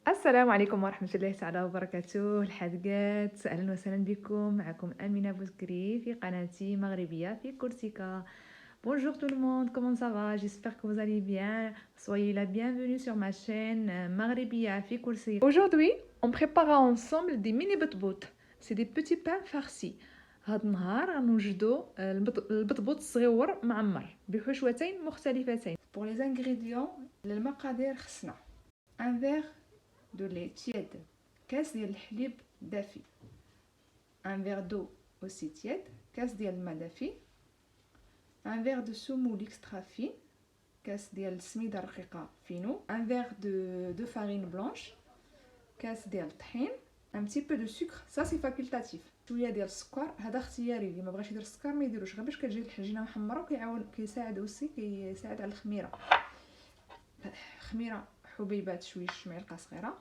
السلام عليكم ورحمة الله تعالى وبركاته الحلقات أهلا وسهلا بكم معكم أمينة بوزكري في قناتي مغربية في كورسيكا. Bonjour tout le monde, comment ça va? J'espère que vous allez bien. Soyez la bienvenue sur ma chaîne Maghrebia fi Koursiga. Aujourd'hui, on préparera ensemble des mini butbout. C'est des petits pains farcis. هاد النهار غنوجدو البطبوط الصغيور معمر بحشوتين مختلفتين. Pour les ingrédients, المقادير خصنا un verre de lait tiède, كاس ديال الحليب دافي, un verre d'eau aussi tiède, كاس ديال الماء دافي, un verre de semoule extra fine, كاس ديال السميده رقيقه فينو, un verre de farine blanche, كاس ديال الطحين, un petit peu de sucre, ça c'est facultatif, شويه ديال السكر, هذا اختياري, اللي ما بغاش يدير السكر ما يديروش, غير باش كتجي العجينه محمره وكيعاون كيساعد اوسي كيساعد على الخميره. خميره حبيبات شويش معلقه صغيره,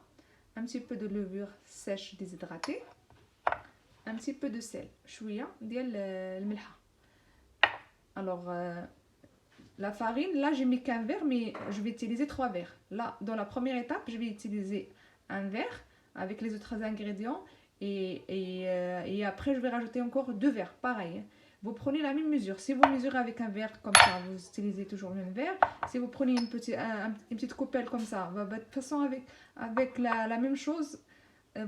un petit peu de levure sèche déshydratée, un petit peu de sel, شويه ديال الملحه. Alors la farine, là j'ai mis qu'un verre, mais je vais utiliser 3 verres. Là dans la première étape je vais utiliser un verre avec les autres ingrédients et après je vais rajouter encore 2 verres, pareil. Vous prenez la même mesure. Si vous mesurez avec un verre comme ça, vous utilisez toujours le même verre. Si vous prenez une petite coupelle comme ça, de toute façon avec la même chose,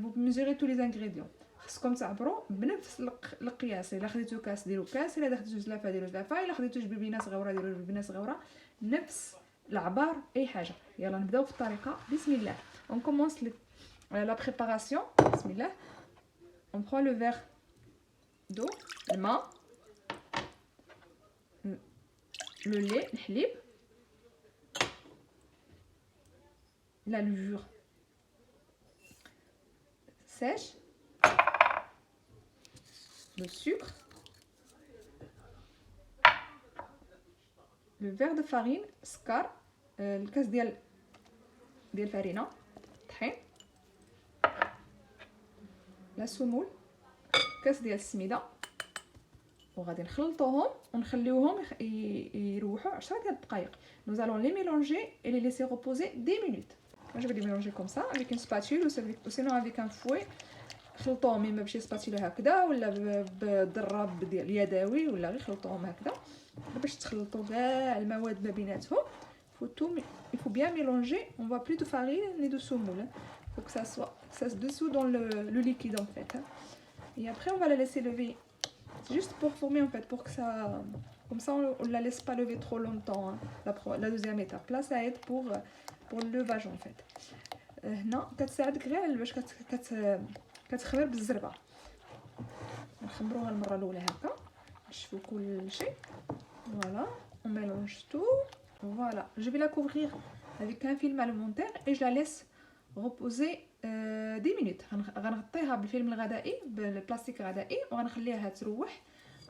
vous mesurez tous les ingrédients. خصكم تعبروا بنفس القياس. الا خديتو كاس ديروا كاس, الا خديتو زلافه ديروا زلافه, الا خديتو جبيبينه صغيره ديروا جبيبينه صغيره, نفس العبار اي حاجه. يلا نبداو في الطريقه. بسم الله. On commence la préparation. بسم الله. On prend le verre d'eau, الماء, le lait, الحليب, la levure sèche, le sucre, le verre de farine, سكر, الكاس ديال الفرينه, طحين, لا سمول, كاس ديال السميده, وغادي نخلطوهم ونخليوهم يروحوا 10 ديال الدقائق. Nous allons les mélanger et les laisser reposer 10 minutes. Moi je vais les mélanger comme ça avec une spatule ou sinon avec un fouet. خلطوهم اما بشي سباتيلا هكذا ولا بالضراب ديال اليدوي, ولا غير خلطوهم هكذا باش تخلطوا كاع المواد ما بيناتهم. Il faut bien mélanger. On va plus de farine ni de semoule. Il faut que ça se dissout dans le liquide en fait. Et après on va la laisser lever. C'est juste pour former en fait, pour que ça, comme ça on la laisse pas lever trop longtemps, hein. La deuxième étape là ça aide pour le levage en fait. هنا كتساعدك غير باش كتخمر بالزربه. نخمروها المره الاولى هكا نشوفوا كل شيء. Voilà, on mélange tout. Voilà, je vais la couvrir avec un film alimentaire et je la laisse reposer 10 minutes. غنغطيها بالفيلم الغذائي, بالبلاستيك الغذائي, وغنخليها تروح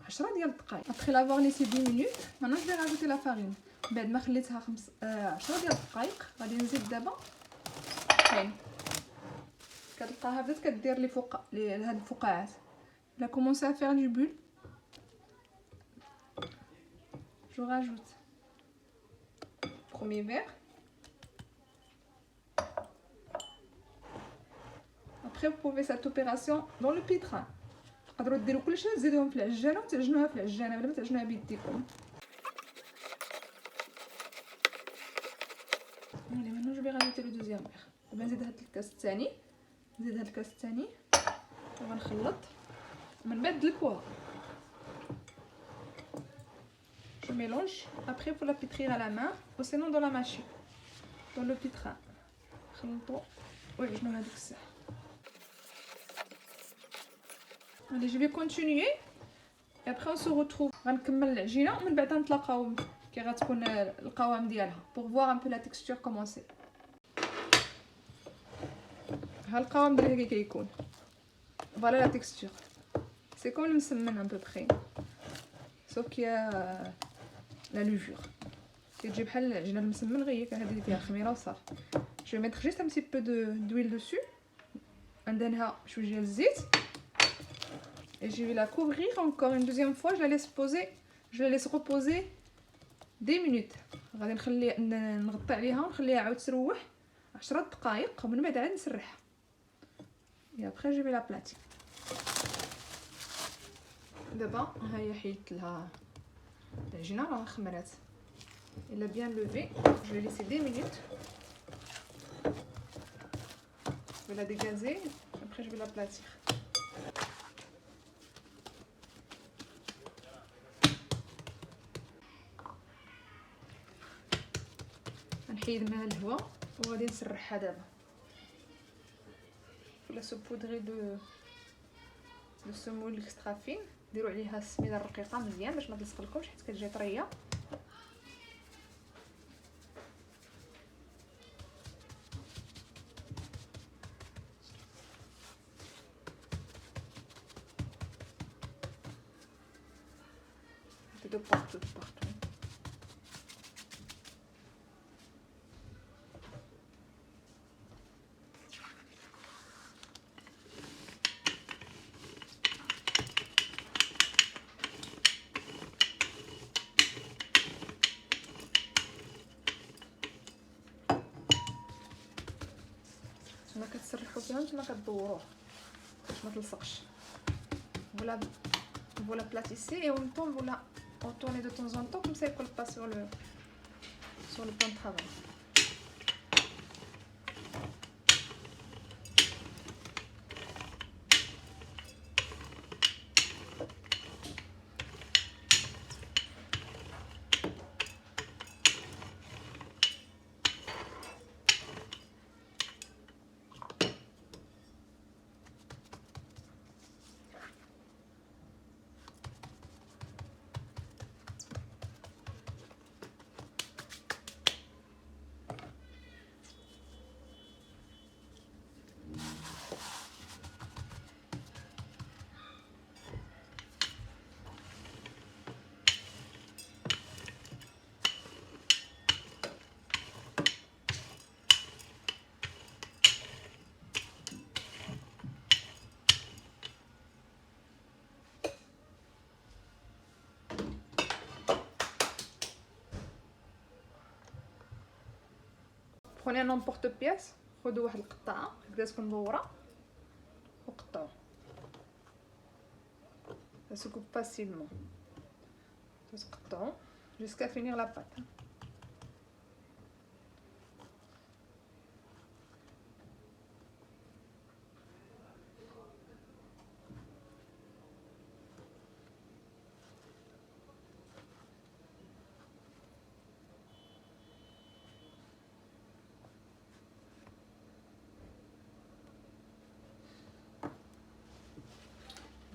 10 ديال الدقائق. Après l'avoir laissé 10 minutes, maintenant je vais rajouter la farine. بعد ما خليتها 10 ديال الدقائق غادي نزيد دابا الطحين. كتلقاها بدات كدير لي فوق هاد الفقاعات. Elle a commencé à faire du bulle. Je rajoute premier verre. Après vous pouvez cette opération dans le pétrin. تقدروا ديروا كلشي تزيدوهم في العجانه وتعجنوها في العجانه بلا ما تعجنوها بيديكم. Allez, maintenant je vais rajouter le deuxième verre. دابا نزيد هاد الكاس الثاني, نزيد هاد الكاس الثاني وغنخلط ومن بعد دلكوها. Je mélange. Après pour la pétrir à la main ou sinon dans la machine, dans le pétrin. خلطوا وعجنوا هذيك الساعه. Allez, je vais continuer et après on se retrouve. غنكمل العجينه ومن بعد نتلاقاو كي غتكون القوام ديالها pour voir un peu la texture comment c'est. ها القوام ديالها كي كيكون. Voilà la texture. C'est comme le مسمن à peu près. Sauf qu'il y a la levure. كتجي بحال العجينه المسمن غير هذه فيها خميره وصافي. Je vais mettre juste un petit peu d'huile dessus. ندهنها شويه ديال الزيت. Et je vais la couvrir encore une deuxième fois. Je la laisse reposer 10 minutes. غادي نغطي عليها ونخليها عاود تروح 10 دقائق ومن بعد عاد نسرحها. et après je vais la plater. دابا ها هي حيدت لها العجينه راه خمرات. Elle a bien levé. Je vais laisser 10 minutes. Je vais la dégazer. Après, je vais l'aplatir. نحيد منها الهواء وغادي نسرحها دابا. ولا saupoudrer de semoule extra fine. ديروا عليها السميده الرقيقه مزيان باش ما تلصق لكمش حيت كتجي طريه. de partout. نتوما كتسرحوا فيها نتوما كدوروه باش ما تلصقش. Voilà platisser et en même temps voilà on tourne de temps en temps comme ça il colle pas sur le plan de travail. Prenez un emporte-pièce, خذوا واحد القطعه هكذا تكون مدوره وقطعوه. Ça se coupe facilement. تقطعوا jusqu'à finir la pâte.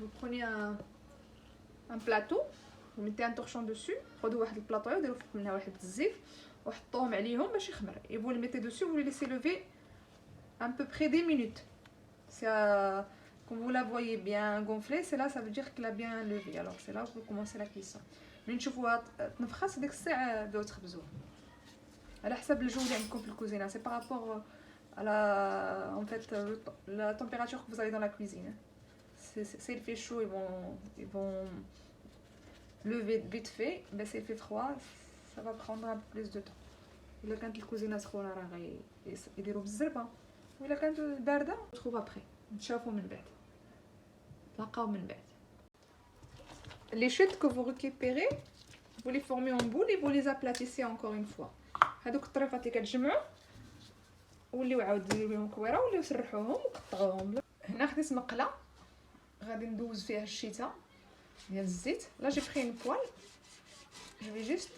Vous prenez un plateau, vous mettez un torchon dessus, خذوا واحد البلاطويه وديروا فوق منها واحد الزيت وحطوهم عليهم باش يخمر. Et vous le mettez dessus, vous le laissez lever à peu près 10 minutes. C'est comme vous la voyez bien gonflée, c'est là ça veut dire qu'elle a bien levé. Alors c'est là où vous commencez la cuisson. من تشوفوها تنفخات ديك الساعه بداو تخبزوها. على حسب الجو اللي عندكم في الكوزينه, c'est par rapport à la température que vous avez dans la cuisine. S'il fait chaud, ils vont lever vite fait. Mais s'il fait froid, ça va prendre un peu plus de temps. إلا كانت الكوزينه سخونه راه يديروا بالزربه, وإلا كانت بارده تخوف ابري نتشافوا من بعد تلقاو من بعد. Les chutes que vous récupérez, vous les formez en boule et vous les aplatissez encore une fois. هذوك الطريفات اللي كتجمعوا وليو عاود ديروا لهم كويره وليو سرحوهم وقطعوهم. هنا خديت مقله غادي ندوز فيها الشيته ديال الزيت. Là j'ai pris une poêle, je vais juste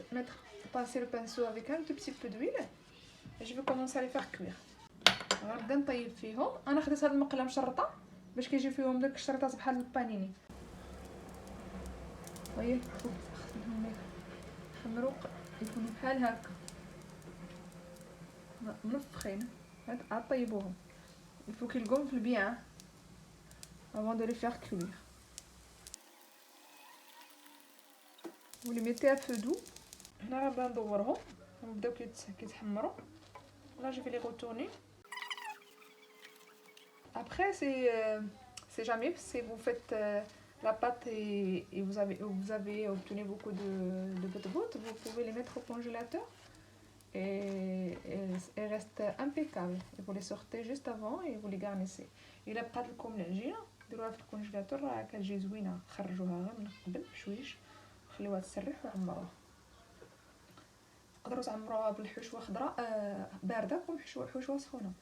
passer le pinceau avec un tout petit peu d'huile et je vais commencer à les faire cuire. غنبدا نطيب فيهم. انا خديت هاد المقله مشرطه باش كيجي فيهم داك الشريطات بحال البانيني. وهي خصهم يخمروا يكونوا بحال هكا منفخين. عاد طيبوهم. il faut qu'ils gonflent bien avant de les faire cuire. Vous les mettez à feu doux. هنا غنبدا ندورهم ونبداو كيتحمروا. Là je vais les retourner. Après c'est jamais si vous faites la pâte et vous avez obtenu beaucoup de gouttes, vous pouvez les mettre au congélateur et reste impeccable. Et vous les sortez juste avant et vous les garnissez. إلا بقات لكم العجينة ديروها في الكونجيلاتور راه كتجي زوينة. خرجوها غير من قبل بشويش خليوها تسرح وعمروها. تقدروا تعمروها بالحشوة خضراء باردة كوم حشوة سخونة.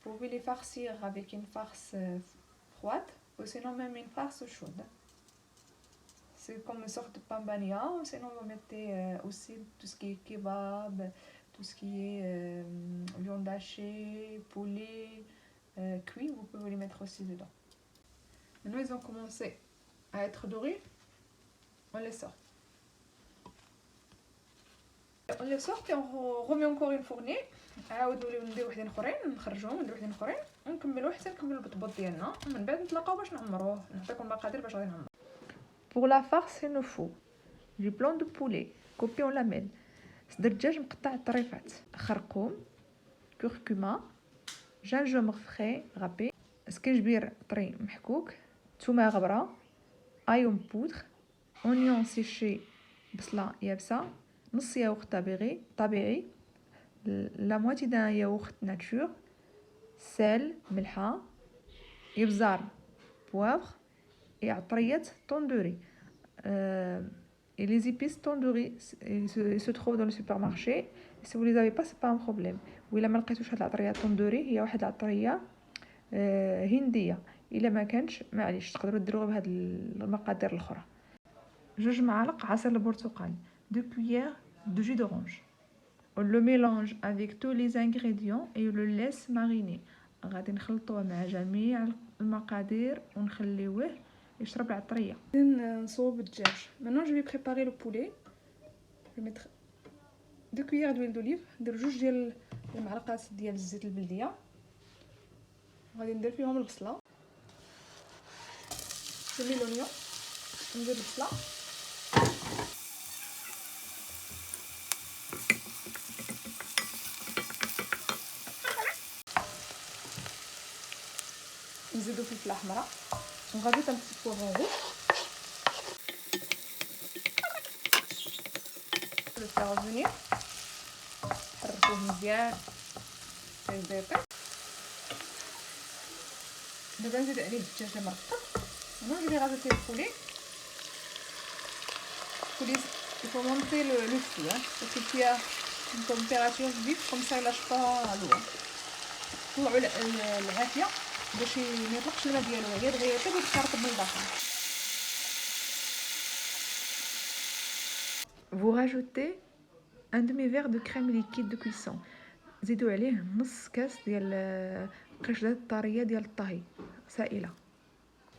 Vous pouvez les farcir avec une farce froide ou sinon même une farce chaude. C'est comme une sorte de pambania, ou sinon vous mettez aussi tout ce qui est kebab, tout ce qui est viande hachée, poulet, cuit, vous pouvez les mettre aussi dedans. Maintenant ils ont commencé à être dorés, on les sort. On les sort et on remet encore une fournée. عاودوا لي نديرو وحدين اخرين نخرجوهم نديرو وحدين اخرين ونكملوا حتى نكملوا البطبوط ديالنا ومن بعد نتلاقاو باش نعمروه. نعطيكم المقادير باش غادي نعمرو. Pour la farce il nous faut du blanc de poulet coupé en lamelles, صدر دجاج مقطع طريفات, خرقوم, كركمه, gingembre frais râpé, سكنجبير طري محكوك, ثومه غبره, ايون بودر, اونيون سيشي بصله يابسه, نص ياغورت طبيعي, la moitié d'un yaourt nature, sel, ملحه, ابزار, poivre et عطرية tandoori. Et les épices tandoori se trouvent dans le supermarché. Si vous les avez pas, c'est pas un problème. وإلا ما لقيتوش هاد العطرية tandoori هي واحد العطرية هندية. إلا ما كانش معليش تقدروا ديروها بهاد المقادير الأخرى. 2 معالق عصير البرتقال, 2 cuillères de jus d'orange. On le mélange avec tous les ingrédients et on le laisse mariner. غادي نخلطوه مع جميع المقادير ونخليوه يشرب العطريه. نصوب الدجاج. Maintenant je vais préparer le poulet. Je vais mettre 2 cuillères d'huile d'olive, ندير 2 ديال المعلقات ديال الزيت البلديه. غادي ندير فيهم البصله. نسمي لونيون. ندير البصله. نزيدو فلفله حمراء. On rajoute un petit poivron rouge. Le faire revenir. نحركوه مزيان حتى يطيب. دابا نزيد عليه الدجاج المرقد. Maintenant je vais rajouter le poulet. Il faut monter le feu, hein, parce qu'il y a une température vive, comme ça il lâche pas l'eau. طلعوا العافيه باش ما يطلقش الماء ديالو, هي دغيا حتى يتخرط من الداخل. Vous rajoutez un demi-verre de crème liquide de cuisson. زيدوا عليه نص كاس ديال قشده الطريه ديال الطهي سائله.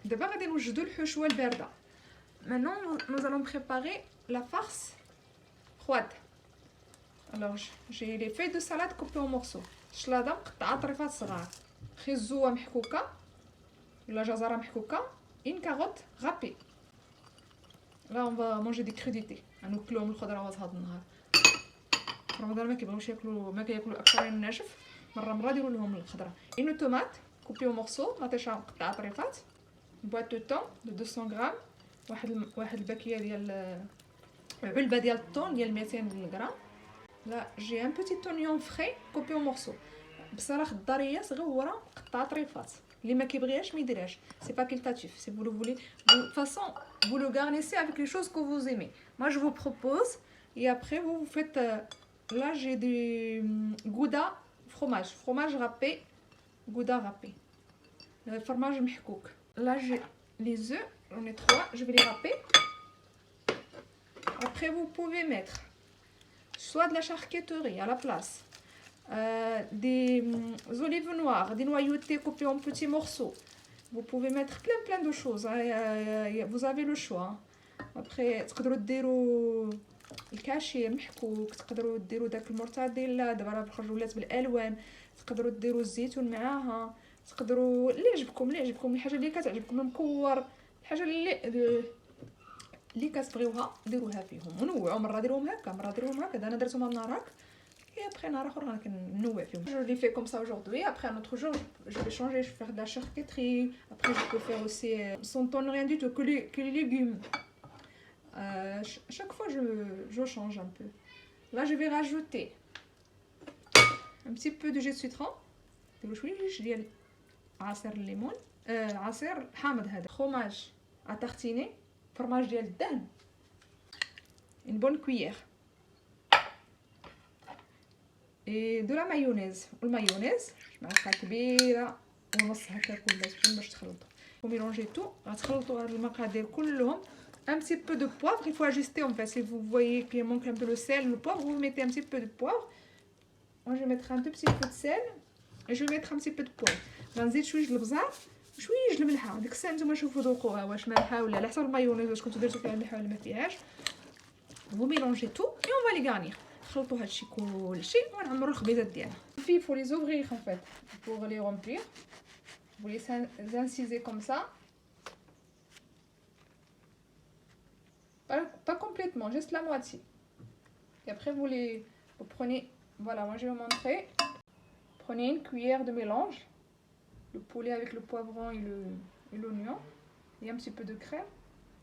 دابا غادي نوجدوا الحشوه البارده. Maintenant nous allons préparer la farce froide. Alors j'ai les feuilles de salade coupées en morceaux. شلاضه مقطعه طريفات صغار, خيزوه محكوكه ولا جزره محكوكه, une carotte râpée. Là on va manger des crudités. غنوكلوهم الخضروات هذا النهار. في رمضان ما كيبغيوش ياكلوا, ما كياكلوا اكثر من الناشف, مره ديروا لهم الخضره. une tomate coupée en morceaux, مطيشه مقطعه طريفات. une boîte de thon de 200 غرام, واحد الباكيه ديال علبه ديال الطون ديال 200 غرام. Là j'ai un petit oignon frais coupé en morceaux. بصله خضاريه صغيره مقطعه طريفات. اللي ما كيبغيهاش ما يديرهاش, c'est facultatif. Si vous le voulez, de toute façon vous le garnissez avec les choses que vous aimez. Moi je vous propose et après vous faites là j'ai du gouda fromage râpé, gouda râpé, fromage محكوك. Là j'ai les œufs, j'en ai 3, je vais les râper. Après vous pouvez mettre soit de la charcuterie à la place, des olives noires, des noyautés coupées en petits morceaux. Vous pouvez mettre plein de choses, vous avez le choix. Après تقدروا ديروا الكاشير محكوك, تقدروا ديروا داك المورتاديلا دابا راه خرجوا ولات بالالوان, تقدروا ديروا الزيتون معاها, تقدروا اللي يعجبكم الحاجه اللي كتعجبكم, المكور, الحاجه اللي كتبغيوها ديروها فيهم. ونوعوا, مره ديروهم هكا مره ديروهم هكا. انا درتهم النهار هكا et après نهار اخر غنوع فيهم. Je les fais comme ça aujourd'hui. Après un autre jour je vais changer, je vais faire de la charcuterie. Après je peux faire aussi sans tonne rien du tout, que les légumes. Chaque fois je change un peu. Là, je vais rajouter un petit peu de jus de citron. عصير الليمون عصير حامض هذا. Fromage à tartiner. Fromage ديال الدهن. Une bonne cuillère. Et de la mayonnaise. والمايونيز معلقه كبيره ونص هكا كل باش تخلطوا. Vous mélangez tout. غتخلطوا هاد المقادير كلهم. Un petit peu de poivre, il faut ajuster en fait. Si vous voyez qu'il manque un peu le sel, le poivre, vous mettez un petit peu de poivre. Moi, je vais mettre un tout petit peu de sel et je vais mettre un petit peu de poivre. غنزيد شويه د البزار وشويه د الملحه. ديك الساعه نتوما شوفوا ذوقوها واش مالحه ولا على حسب المايونيز واش كنتو درتو فيها الملحه ولا ما فيهاش. Vous mélangez tout et on va les garnir. خلطوا هادشي كلشي ونعمروا الخبيزات ديالنا. Il faut les ouvrir en fait pour les remplir. Vous les incisez comme ça. Pas complètement, juste la moitié. Et après vous prenez, voilà, moi je vais vous montrer. Prenez une cuillère de mélange, le poulet avec le poivron et l'oignon, et un petit peu de crème.